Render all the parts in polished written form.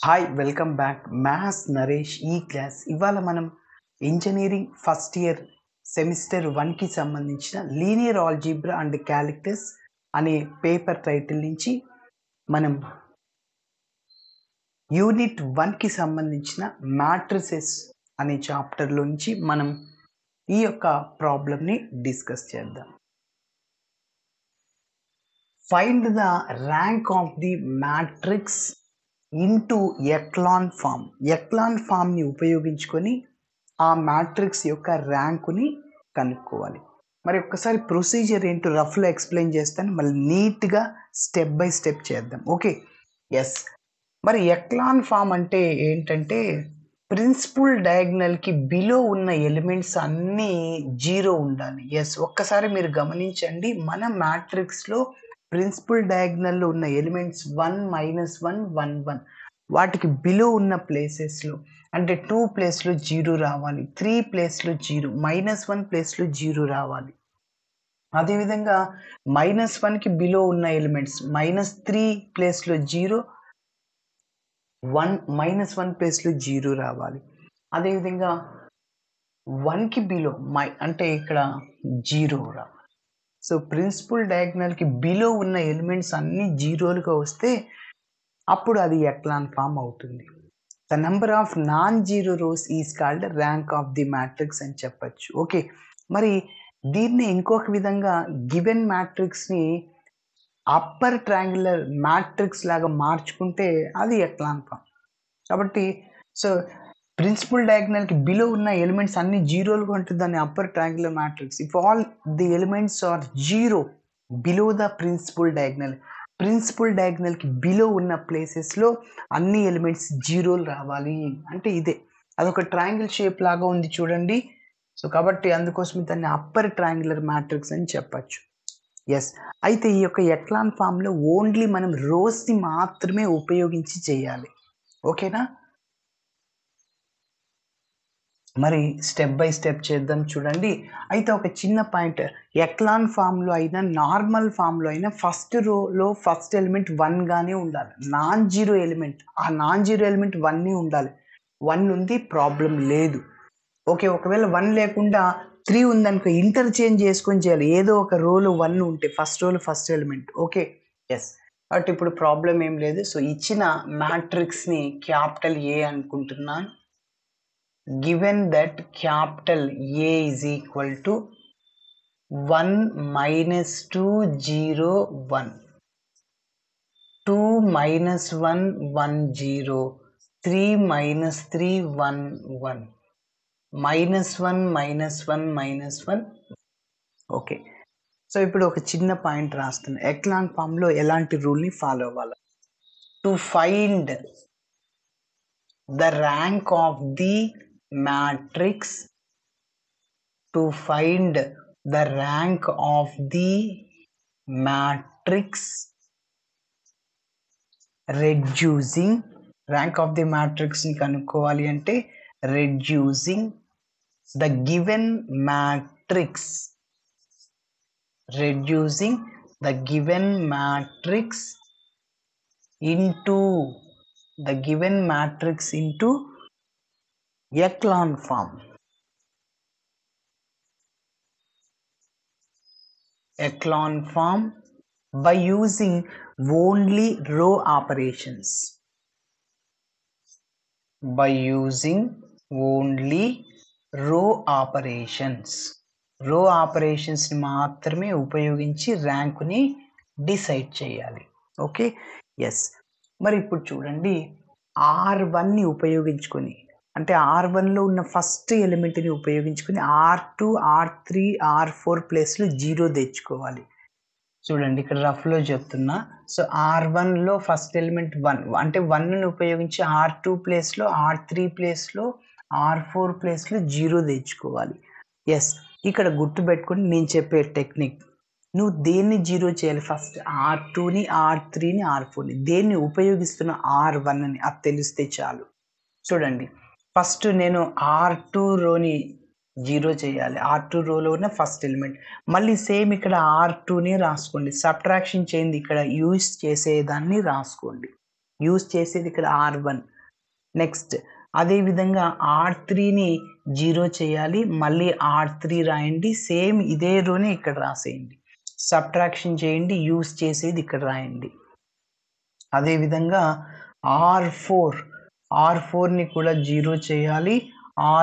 Hi welcome back maths Naresh ఈ class. ఇవాళ మనం ఇంజనీరింగ్ ఫస్ట్ ఇయర్ సెమిస్టర్ 1కి సంబంధించిన లీనియర్ ఆల్జీబ్రా అండ్ క్యాలిక్యులస్ అనే పేపర్ టైటిల్ నుంచి మనం యూనిట్ 1కి సంబంధించిన మ్యాట్రిసెస్ అనే చాప్టర్లో నుంచి మనం ఈ యొక్క ప్రాబ్లమ్ని డిస్కస్ చేద్దాం. Find the rank of the matrix into echelon form. Echelon ఫామ్ని ఉపయోగించుకొని ఆ మ్యాట్రిక్స్ యొక్క ర్యాంకుని కనుక్కోవాలి. మరి ఒక్కసారి ప్రొసీజర్ ఏంటో రఫ్లో ఎక్స్ప్లెయిన్ చేస్తాను, మళ్ళీ నీట్గా స్టెప్ బై స్టెప్ చేద్దాం. Okay, yes. మరి ఎక్లాన్ ఫామ్ అంటే ఏంటంటే ప్రిన్సిపల్ డయాగ్నల్కి బిలో ఉన్న ఎలిమెంట్స్ అన్నీ 0 ఉండాలి. ఎస్, ఒక్కసారి మీరు గమనించండి, మన మ్యాట్రిక్స్లో ప్రిన్సిపల్ డయాగ్నల్లో ఉన్న ఎలిమెంట్స్ 1 -1 1 1 వాటికి బిలో ఉన్న ప్లేసెస్లో అంటే 2 ప్లేస్లో 0 రావాలి, 3 ప్లేస్లో 0, -1 ప్లేస్లో 0 రావాలి. అదేవిధంగా -1కి బిలో ఉన్న ఎలిమెంట్స్ -3 ప్లేస్లో 0, 1 ప్లేస్లో 0 రావాలి. అదేవిధంగా 1కి బిలో అంటే ఇక్కడ 0 రావాలి. సో ప్రిన్సిపల్ డయాగ్నల్కి బిలో ఉన్న ఎలిమెంట్స్ అన్ని 0లుగా వస్తే అప్పుడు అది ఎక్లాన్ ఫామ్ అవుతుంది. The number of non zero rows is called rank of the matrix అని చెప్పచ్చు. ఓకే, మరి దీన్ని ఇంకొక విధంగా గివెన్ మ్యాట్రిక్స్ని అప్పర్ ట్రయాంగులర్ మ్యాట్రిక్స్ లాగా మార్చుకుంటే అది ఎక్లాన్ ఫామ్. కాబట్టి సో ప్రిన్సిపల్ డయాగ్నల్కి బిలో ఉన్న ఎలిమెంట్స్ అన్ని 0లుగా ఉంటుంది దాన్ని upper triangular matrix. If all the elements are 0 below the principal diagonal, principal డయాగ్నల్కి బిలో ఉన్న ప్లేసెస్లో అన్ని ఎలిమెంట్స్ 0లు రావాలి అంటే ఇదే. అదొక ట్రయాంగిల్ షేప్ లాగా ఉంది చూడండి. సో కాబట్టి అందుకోసం దాన్ని అప్పర్ ట్రయాంగులర్ మ్యాట్రిక్స్ అని చెప్పచ్చు. ఎస్, అయితే ఈ యొక్క ఎక్లాన్ ఫామ్లో ఓన్లీ మనం రోస్ని మాత్రమే ఉపయోగించి చేయాలి. ఓకేనా? మరి స్టెప్ బై స్టెప్ చేద్దాం చూడండి. అయితే ఒక చిన్న పాయింట్, ఎక్లాన్ ఫామ్లో అయినా నార్మల్ ఫామ్లో అయినా ఫస్ట్ రోలో ఫస్ట్ ఎలిమెంట్ 1గానే ఉండాలి. నాన్ జీరో ఎలిమెంట్, ఆ నాన్ జీరో ఎలిమెంట్ 1 ఉండాలి. 1 ఉంది, ప్రాబ్లం లేదు. ఓకే, ఒకవేళ 1 లేకుండా 3 ఉందనుకో ఇంటర్చేంజ్ చేసుకొని చేయాలి. ఏదో ఒక రోలో 1 ఉంటే ఫస్ట్ రోలో first element. Okay, yes. But ఇప్పుడు ప్రాబ్లం ఏం లేదు. సో ఇచ్చిన మ్యాట్రిక్స్ని క్యాపిటల్ ఏ అనుకుంటున్నాను. Given that capital A is equal to 1 - 2 0 1, 2 - 1 1 0, 3 - 3 1 1, -1 -1 -1. Okay, so ఇప్పుడు ఒక చిన్న పాయింట్ రాస్తాను. ఎక్లాన్ ఫామ్లో ఎలాంటి రూల్ని ఫాలో అవ్వాలి? To find the rank of the matrix, to find the rank of the matrix reducing, rank of the matrix ni kanukovali ante reducing the given matrix, reducing the given matrix into the given matrix into echelon form. Echelon form by using only row operations, by using only row operations, row operations ని మాత్రమే ఉపయోగించి ర్యాంకుని decide చేయాలి. Okay, yes. మరి ఇప్పుడు చూడండి, R1ని ఉపయోగించుకొని అంటే R1లో ఉన్న ఫస్ట్ ఎలిమెంట్ని ఉపయోగించుకొని R2 R3 R4 ప్లేస్లో 0 తెచ్చుకోవాలి. చూడండి ఇక్కడ రఫ్లో చెప్తున్నా. సో R1లో ఫస్ట్ ఎలిమెంట్ 1 అంటే 1ని ఉపయోగించి R2 ప్లేస్లో R3 ప్లేస్లో R4 ప్లేస్లో 0 తెచ్చుకోవాలి. ఎస్, ఇక్కడ గుర్తుపెట్టుకొని నేను చెప్పే టెక్నిక్, నువ్వు దేన్ని 0 చేయాలి? ఫస్ట్ R2ని R3ని R4ని, దేన్ని ఉపయోగిస్తున్న R1ని అది తెలిస్తే చాలు. చూడండి, ఫస్ట్ నేను R2 రోని 0 చేయాలి. R2 రోలో ఉన్న ఫస్ట్ ఎలిమెంట్. మళ్ళీ సేమ్ ఇక్కడ R2ని రాసుకోండి. సబ్ట్రాక్షన్ చేయండి, ఇక్కడ యూజ్ చేసేదాన్ని రాసుకోండి. యూజ్ చేసేది ఇక్కడ R1. నెక్స్ట్ అదేవిధంగా R3ని 0 చేయాలి. మళ్ళీ R3 రాయండి. సేమ్ ఇదే రోని ఇక్కడ రాసేయండి. సబ్ట్రాక్షన్ చేయండి. యూజ్ చేసేది ఇక్కడ రాయండి. అదేవిధంగా R4ని కూడా 0 చేయాలి.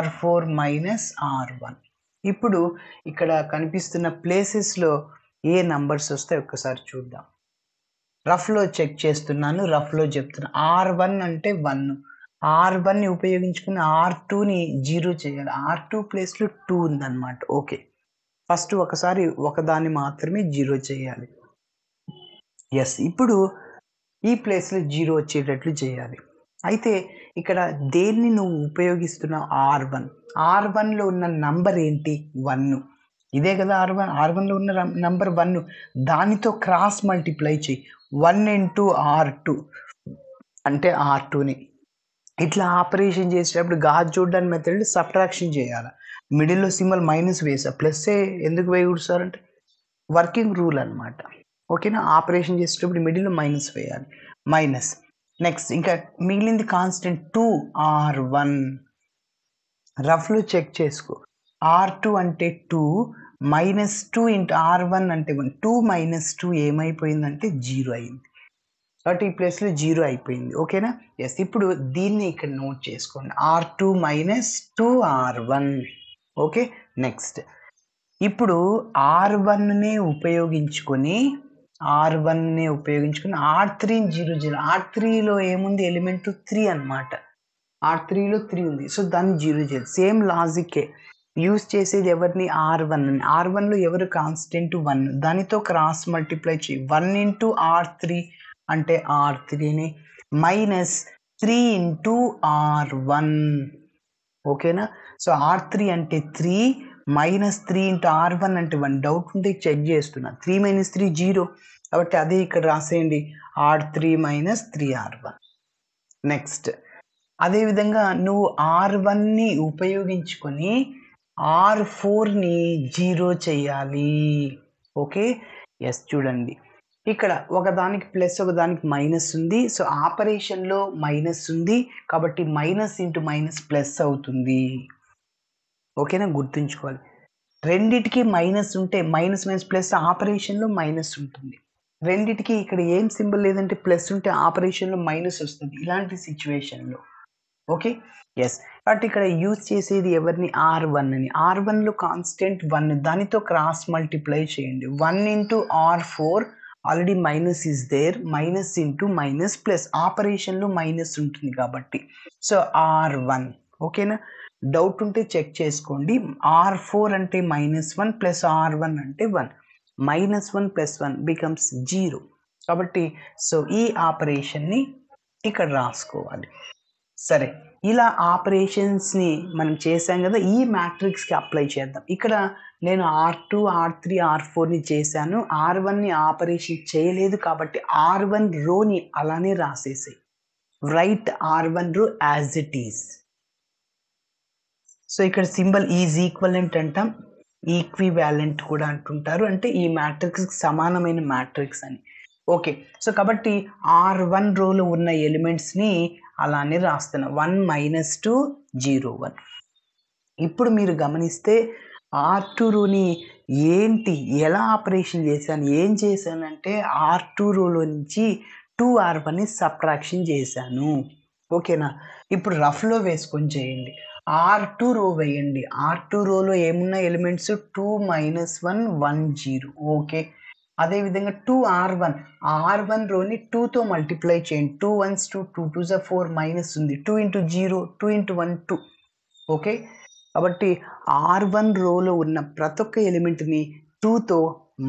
R4 minus R1. ఇప్పుడు ఇక్కడ కనిపిస్తున్న ప్లేసెస్లో ఏ నంబర్స్ వస్తాయి ఒక్కసారి చూద్దాం. రఫ్లో చెక్ చేస్తున్నాను. రఫ్లో చెప్తున్నా. R1 అంటే 1. R1ని ఉపయోగించుకుని R2ని 0 చేయాలి. R2 ప్లేస్లో 2 ఉందన్నమాట. ఓకే, ఫస్ట్ ఒకసారి ఒకదాన్ని మాత్రమే 0 చేయాలి. ఎస్, ఇప్పుడు ఈ ప్లేస్లో 0 వచ్చేటట్లు చేయాలి. అయితే ఇక్కడ దేన్ని నువ్వు ఉపయోగిస్తున్నావు? R1లో ఉన్న నంబర్ ఏంటి? 1. ఇదే కదా R1లో ఉన్న నంబర్ 1. దానితో క్రాస్ మల్టిప్లై చేయి. 1 ఇంటూ R2 అంటే R2ని. ఇట్లా ఆపరేషన్ చేసేటప్పుడు గాజు చూడడానికి మెథడ్ సబ్ట్రాక్షన్ చేయాలి. మిడిల్లో సింబల్ మైనస్ వేసా, ప్లస్ ఎందుకు వేయకూడదు సార్ అంటే వర్కింగ్ రూల్ అనమాట. ఓకేనా? ఆపరేషన్ చేసేటప్పుడు మిడిల్లో మైనస్ వేయాలి. మైనస్. నెక్స్ట్ ఇంకా మిగిలింది కాన్స్టెంట్ 2R1. రఫ్లో చెక్ చేసుకో. R2 అంటే 2 మైనస్ 2 ఇంటూ R1 అంటే 1. 2 మైనస్ 2 ఏమైపోయిందంటే 0 అయింది. కాబట్టి ఈ ప్లేస్లో 0 అయిపోయింది. ఓకేనా? ఎస్, ఇప్పుడు దీన్ని ఇక్కడ నోట్ చేసుకోండి. R2 minus 2R1. Okay, next ఇప్పుడు R1నే ఉపయోగించుకొని R3ని 0 చేయాలి. R3లో ఏముంది? ఎలిమెంట్ 3 అనమాట. R3లో 3 ఉంది. సో దాన్ని 0 చేయాలి. సేమ్ లాజికే యూజ్ చేసేది ఎవరిని? R1ని. R1లో ఎవరు కాన్స్టెంట్? 1. దానితో క్రాస్ మల్టిప్లై చేయి. 1 ఇంటూ R3 అంటే R3ని మైనస్ 3 ఇంటూ R1. ఓకేనా? సో R3 అంటే 3 మైనస్ 3 ఇంటూ R1 అంటే 1. డౌట్ ఉంటే చెక్ చేస్తున్నా. 3 మైనస్ 3 0. కాబట్టి అదే ఇక్కడ రాసేయండి. R3 minus 3R1. నెక్స్ట్ అదేవిధంగా నువ్వు R1ని ఉపయోగించుకొని R4ని 0 చేయాలి. ఓకే, ఎస్, చూడండి ఇక్కడ ఒకదానికి ప్లస్ ఒకదానికి మైనస్ ఉంది. సో ఆపరేషన్లో మైనస్ ఉంది కాబట్టి మైనస్ ఇంటూ మైనస్ ప్లస్ అవుతుంది. ఓకేనా? గుర్తుంచుకోవాలి. రెండిటికి మైనస్ ఉంటే మైనస్ మైనస్ ప్లస్ ఆపరేషన్లో మైనస్ ఉంటుంది. రెండిటికి ఇక్కడ ఏం సింబల్ లేదంటే ప్లస్ ఉంటే ఆపరేషన్లో మైనస్ వస్తుంది ఇలాంటి సిచ్యువేషన్లో. Okay, yes. కాబట్టి ఇక్కడ యూజ్ చేసేది ఎవరిని? R1ని. R1లో కాన్స్టెంట్ 1. దానితో క్రాస్ మల్టిప్లై చేయండి. 1 into R4 already minus is there. Minus into minus plus ఆపరేషన్లో మైనస్ ఉంటుంది కాబట్టి సో R1. ఓకేనా? డౌట్ ఉంటే చెక్ చేసుకోండి. R4 అంటే -1 ప్లస్ R1 అంటే 1. -1 ప్లస్ 1 బికమ్స్ 0. కాబట్టి సో ఈ ఆపరేషన్ని ఇక్కడ రాసుకోవాలి. సరే, ఇలా ఆపరేషన్స్ని మనం చేసాం కదా. ఈ మ్యాట్రిక్స్కి అప్లై చేద్దాం. ఇక్కడ నేను R2, R3, R4ని చేశాను. R1ని ఆపరేషన్ చేయలేదు కాబట్టి R1 రోని అలానే రాసేసాయి. Right R1 row as it is. So ఇక్కడ సింబల్ ఈజ్ ఈక్వలెంట్ అంటాం, ఈక్వివాలెంట్ కూడా అంటుంటారు. అంటే ఈ మ్యాట్రిక్స్కి సమానమైన మ్యాట్రిక్స్ అని. ఓకే, సో కాబట్టి R1 రోలో ఉన్న ఎలిమెంట్స్ని అలానే రాస్తున్నా. 1 మైనస్ 2 0 1. ఇప్పుడు మీరు గమనిస్తే R2 రోని ఏంటి ఎలా ఆపరేషన్ చేశాను? ఏం చేశానంటే R2 రోలో నుంచి 2R1ని సబ్ట్రాక్షన్ చేశాను. ఓకేనా? ఇప్పుడు రఫ్లో వేసుకొని చేయండి. R2 రో వేయండి. R2 రోలో ఏమున్న ఎలిమెంట్స్? 2 మైనస్ 1 1 0. ఓకే, అదేవిధంగా 2R1. R1 రోని 2తో మల్టిప్లై చేయండి. 2 1s 2 2 2s 4 మైనస్ ఉంది. 2 ఇంటూ 0 2 ఇంటూ 1 2. ఓకే, కాబట్టి R1 రోలో ఉన్న ప్రతి ఒక్క ఎలిమెంట్ని 2తో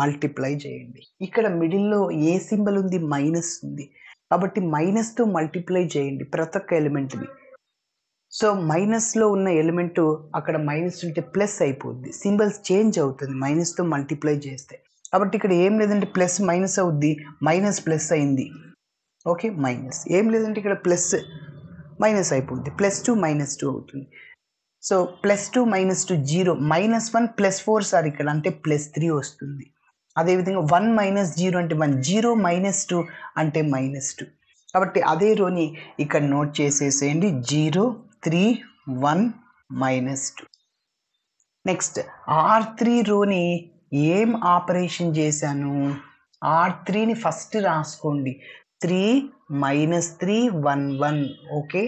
మల్టిప్లై చేయండి. ఇక్కడ మిడిల్లో ఏ సింబల్ ఉంది? మైనస్ ఉంది. కాబట్టి మైనస్తో మల్టిప్లై చేయండి ప్రతి ఒక్క ఎలిమెంట్ని. సో మైనస్లో ఉన్న ఎలిమెంట్ అక్కడ మైనస్ ఉంటే ప్లస్ అయిపోద్ది. సింబల్స్ చేంజ్ అవుతుంది మైనస్తో మల్టిప్లై చేస్తే. కాబట్టి ఇక్కడ ఏం లేదంటే ప్లస్ మైనస్ అవుద్ది, మైనస్ ప్లస్ అయింది. Okay, minus. ఏం లేదంటే ఇక్కడ ప్లస్ మైనస్ అయిపోద్ది, +2 -2 అవుతుంది. సో +2 -2 0. -1 +4 సార్ ఇక్కడ అంటే +3 వస్తుంది. అదేవిధంగా 1 - 0 అంటే 1. 0 - 2 అంటే -2. కాబట్టి అదే రోని ఇక్కడ నోట్ చేసేసేయండి. 0, 3, 1, -2. నెక్స్ట్ R3 రోని ఏం ఆపరేషన్ చేశాను? R3ని ఫస్ట్ రాసుకోండి. 3 -3 1 1. ఓకే,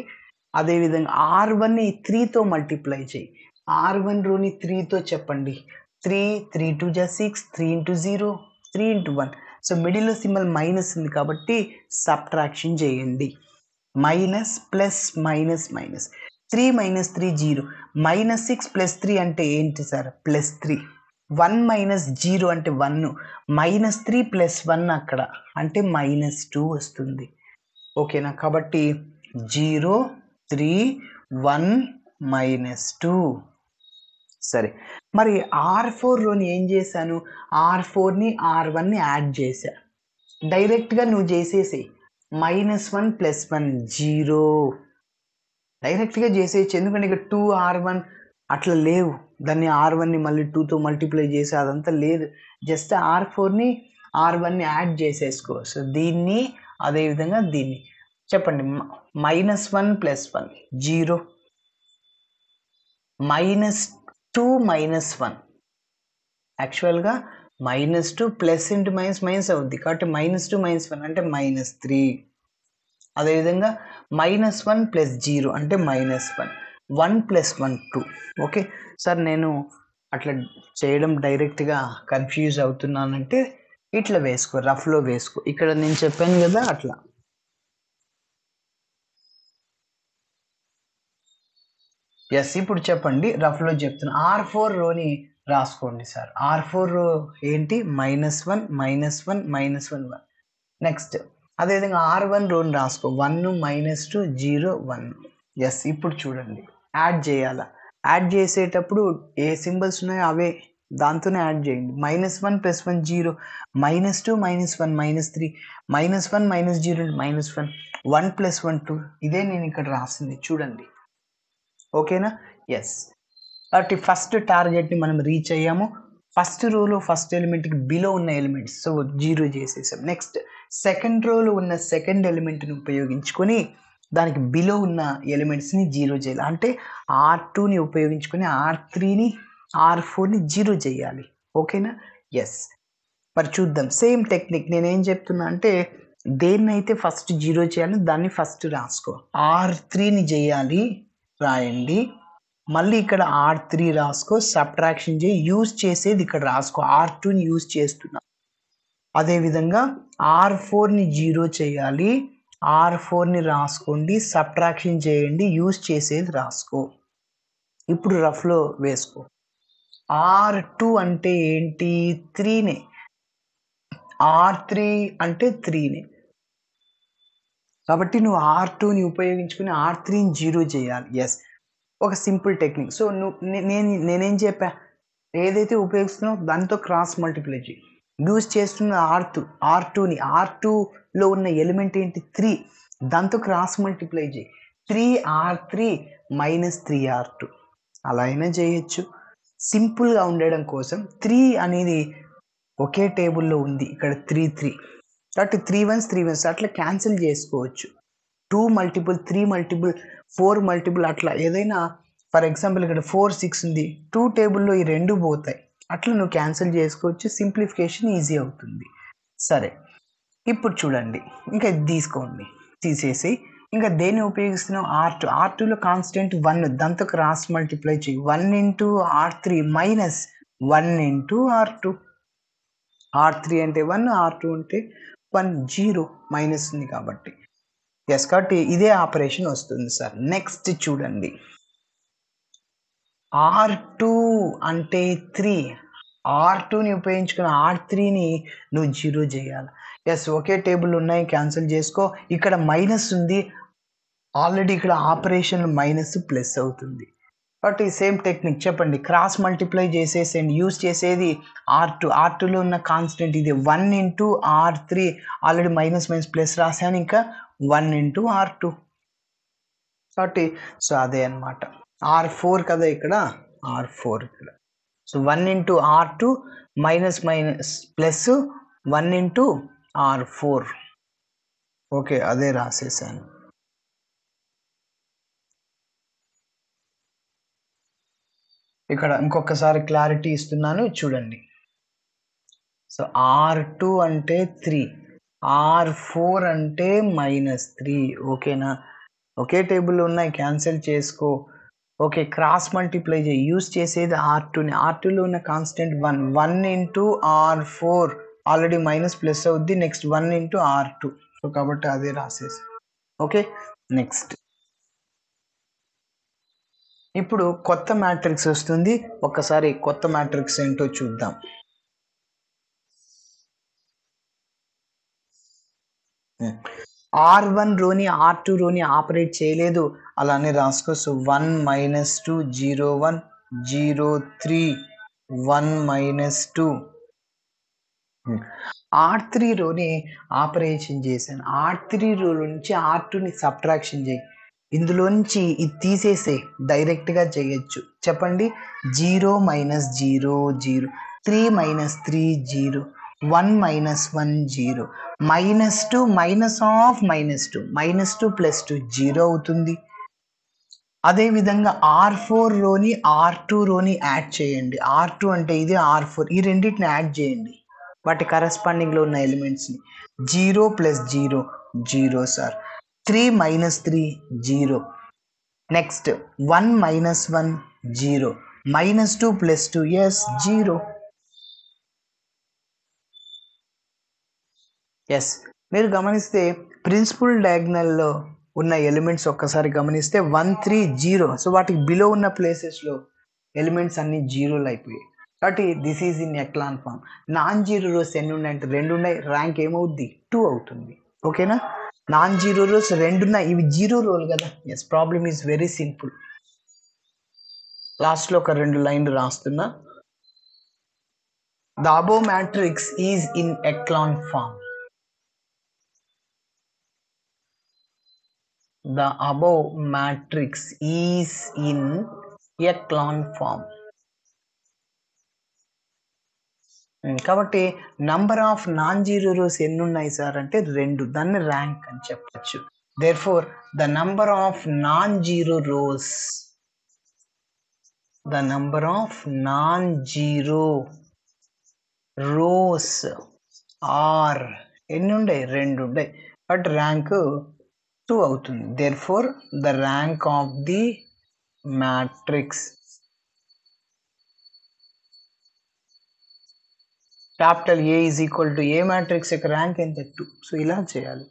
అదేవిధంగా R1ని 3తో మల్టిప్లై చేయి. R1 రోని 3తో చెప్పండి. 3 3 2 6, 3 into 0, 3 into 1. సో మిడిల్లో సింబల్ మైనస్ ఉంది కాబట్టి సబ్ట్రాక్షన్ చేయండి. Minus plus minus minus 3 - 3 0. -6 + 3 అంటే ఏంటి సార్? +3. 1 - 0 అంటే 1. -3 + 1 అక్కడ అంటే -2 వస్తుంది. ఓకేనా? కాబట్టి 0 3 1 -2. సరే, మరి R4లోని ఏం చేశాను? R4ని R1ని యాడ్ చేశా. డైరెక్ట్గా నువ్వు చేసేసేయి. -1 + 1 0. డైరెక్ట్గా చేసేయచ్చు, ఎందుకంటే ఇక్కడ 2R1 అట్లా లేవు. దాన్ని R1ని మళ్ళీ 2తో మల్టిప్లై చేసి అదంతా లేదు. జస్ట్ R4ని R1ని యాడ్ చేసేసుకో. సో దీన్ని అదేవిధంగా దీన్ని చెప్పండి. -1 + 1 0, -2 - 1. యాక్చువల్గా -2 ప్లస్ ఇంటూ మైనస్ అవుద్ది కాబట్టి -2 - 1 అంటే -3. అదేవిధంగా -1 + 0 అంటే -1. 1 + 1 2. ఓకే సార్, నేను అట్లా చేయడం డైరెక్ట్గా కన్ఫ్యూజ్ అవుతున్నానంటే ఇట్లా వేసుకో, రఫ్లో వేసుకో. ఇక్కడ నేను చెప్పాను కదా అట్లా. ఎస్, ఇప్పుడు చెప్పండి, రఫ్లో చెప్తున్నా. R4 రోని రాసుకోండి సార్. R4 రో ఏంటి? -1 -1 -1 1. నెక్స్ట్ అదేవిధంగా R1 రోని రాసుకో. 1 -2 0 1. ఎస్, ఇప్పుడు చూడండి, యాడ్ చేయాలా? యాడ్ చేసేటప్పుడు ఏ సింబల్స్ ఉన్నాయో అవే దాంతోనే యాడ్ చేయండి. -1 + 1 0, -2 - 1 -3, -1 - 0 -1, 1 + 1 2. ఇదే నేను ఇక్కడ రాసింది చూడండి. ఓకేనా? ఎస్, కాబట్టి ఫస్ట్ టార్గెట్ని మనం రీచ్ అయ్యాము. ఫస్ట్ రోలో ఫస్ట్ ఎలిమెంట్కి బిలో ఉన్న ఎలిమెంట్స్ సో 0 చేసేసాం. నెక్స్ట్ సెకండ్ రోలో ఉన్న సెకండ్ ఎలిమెంట్ని ఉపయోగించుకొని దానికి బిలో ఉన్న ఎలిమెంట్స్ని 0 చేయాలి. అంటే R2ని ఉపయోగించుకొని R3ని R4ని 0 చేయాలి. ఓకేనా? ఎస్, మరి చూద్దాం. సేమ్ టెక్నిక్ నేనేం చెప్తున్నా అంటే, దేన్నైతే ఫస్ట్ 0 చేయాలి దాన్ని ఫస్ట్ రాసుకో. R3ని చేయాలి, రాయండి. మళ్ళీ ఇక్కడ R3 రాసుకో, సబ్ట్రాక్షన్ చేయి. యూజ్ చేసేది ఇక్కడ రాసుకో, R2ని యూజ్ చేస్తున్నా. అదేవిధంగా R4ని 0 చేయాలి, R4ని రాసుకోండి, సబ్ట్రాక్షన్ చేయండి, యూజ్ చేసేది రాసుకో. ఇప్పుడు రఫ్లో వేసుకో. R2 అంటే ఏంటి? 3నే. R3 అంటే 3నే. కాబట్టి నువ్వు R2ని ఉపయోగించుకుని R3ని 0 చేయాలి. ఎస్, ఒక సింపుల్ టెక్నిక్. సో నేనేం చెప్పా? ఏదైతే ఉపయోగిస్తున్నావు దాంతో క్రాస్ మల్టిప్లై చేయి. యూజ్ చేస్తున్న R2ని, R2లో ఉన్న ఎలిమెంట్ ఏంటి? 3. దాంతో క్రాస్ మల్టిప్లై చేయి. 3R3 - 3R2 అలా అయినా చేయొచ్చు. సింపుల్గా ఉండడం కోసం 3 అనేది ఒకే టేబుల్లో ఉంది. ఇక్కడ 3 3 కాబట్టి 3 1s 3 1s అట్లా క్యాన్సిల్ చేసుకోవచ్చు. 2 మల్టిపుల్ 3 మల్టిపుల్ 4 మల్టిపుల్ అట్లా ఏదైనా. ఫర్ ఎగ్జాంపుల్ ఇక్కడ 4 6 ఉంది, 2 టేబుల్లో ఈ 2 పోతాయి. అట్లా నువ్వు క్యాన్సిల్ చేసుకోవచ్చు. సింప్లిఫికేషన్ ఈజీ అవుతుంది. సరే, ఇప్పుడు చూడండి, ఇంకా ఇది తీసుకోండి, తీసేసి ఇంకా దేన్ని ఉపయోగిస్తున్నావు? R2లో కాన్స్టెంట్ 1, దాంతో క్రాస్ మల్టిప్లై చేయి. 1 × R3 - 1 × R2. R3 అంటే 1, R2 అంటే 1, 0 మైనస్ ఉంది కాబట్టి. ఎస్, కాబట్టి ఇదే ఆపరేషన్ వస్తుంది సార్. నెక్స్ట్ చూడండి, R2 అంటే 3. R2ని ఉపయోగించుకుని R3ని నువ్వు 0 చేయాలి. ఎస్, ఒకే టేబుల్ ఉన్నాయి, క్యాన్సిల్ చేసుకో. ఇక్కడ మైనస్ ఉంది, ఆల్రెడీ ఇక్కడ ఆపరేషన్ మైనస్ ప్లస్ అవుతుంది. కాబట్టి సేమ్ టెక్నిక్ చెప్పండి, క్రాస్ మల్టిప్లై చేసేసేయండి. యూజ్ చేసేది R2లో ఉన్న కాన్స్టెంట్ ఇది 1 × R3. ఆల్రెడీ మైనస్ ప్లస్ రాశాను, ఇంకా 1 × R2. కాబట్టి సో అదే అనమాట. R4 కదా ఇక్కడ, R4 ఇక్కడ. So 1 × R2 minus plus 1 × R4. Okay, అదే రాసేసాను. ఇక్కడ ఇంకొకసారి క్లారిటీ ఇస్తున్నాను చూడండి. సో R2 అంటే 3, R4 అంటే -3. ఓకేనా? ఒకే టేబుల్లో ఉన్నాయి, క్యాన్సిల్ చేసుకో. ఓకే, క్రాస్ మల్టిప్లై చేయి. యూస్ చేసేది R2ని. R2లో ఉన్న constant 1 into R4 already minus plus అవుద్ది. Next 1 into R2. సో కాబట్టి అదే రాసేసి. ఓకే, నెక్స్ట్ ఇప్పుడు కొత్త మ్యాట్రిక్స్ వస్తుంది. ఒక్కసారి కొత్త మ్యాట్రిక్స్ ఏంటో చూద్దాం. R1 రోని R2 రోని ఆపరేట్ చేయలేదు, అలానే రాసుకో. సో 1 -2 0 1 0 3 1 -2. R3 రోని ఆపరేషన్ చేశాను. R3 రో నుంచి R2ని సబ్ట్రాక్షన్ చేయి. ఇందులో నుంచి ఇది తీసేసే, డైరెక్ట్గా చేయొచ్చు. చెప్పండి. 0 - 0 0, 3 - 3 0, 1 - 1 0, -2 మైనస్ ఆఫ్ -2 -2 + 2 0 అవుతుంది. అదేవిధంగా R4 రోని R2 రోని యాడ్ చేయండి. R2 అంటే ఇది, R4 ఈ రెండింటిని యాడ్ చేయండి, వాటి కరస్పాండింగ్లో ఉన్న ఎలిమెంట్స్ని. 0 + 0 0 సార్. 3 - 3 0. Next 1 - 1 0, -2 + 2 yes 0. ఎస్, మీరు గమనిస్తే ప్రిన్సిపల్ డయాగ్నల్లో ఉన్న ఎలిమెంట్స్ ఒక్కసారి గమనిస్తే 1 3 0. సో వాటికి బిలో ఉన్న ప్లేసెస్లో ఎలిమెంట్స్ అన్ని జీరోలు అయిపోయాయి. కాబట్టి this is in echelon form. Non zero rows ఎన్ని ఉన్నాయంటే 2 ఉన్నాయి. ర్యాంక్ ఏమవుద్ది? 2 అవుతుంది. ఓకేనా? నాన్ జీరో రోస్ 2 ఉన్నాయి, ఇవి జీరో రోలు కదా. Yes, problem is very simple. లాస్ట్లో ఒక 2 లైన్లు రాస్తున్నా. The above matrix is in echelon form. The above matrix is in echelon form. కాబట్టి number of non zero rows ఎన్ని ఉన్నాయి సార్ అంటే 2. దాన్ని ర్యాంక్ అని చెప్పచ్చు. Therefore the number of non zero rows, the number of non zero rows are ఎన్ని ఉన్నాయి? 2 ఉన్నాయి. బట్ ర్యాంక్ 2 అవుతుంది. Therefore the rank of the matrix, capital A is equal to A matrix యొక్క rank ఎంత? 2. So ఇలా చేయాలి.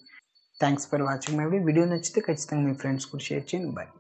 Thanks for watching my video. నచ్చితే ఖచ్చితంగా మీ ఫ్రెండ్స్ కూడా షేర్ చేయండి. బాయ్.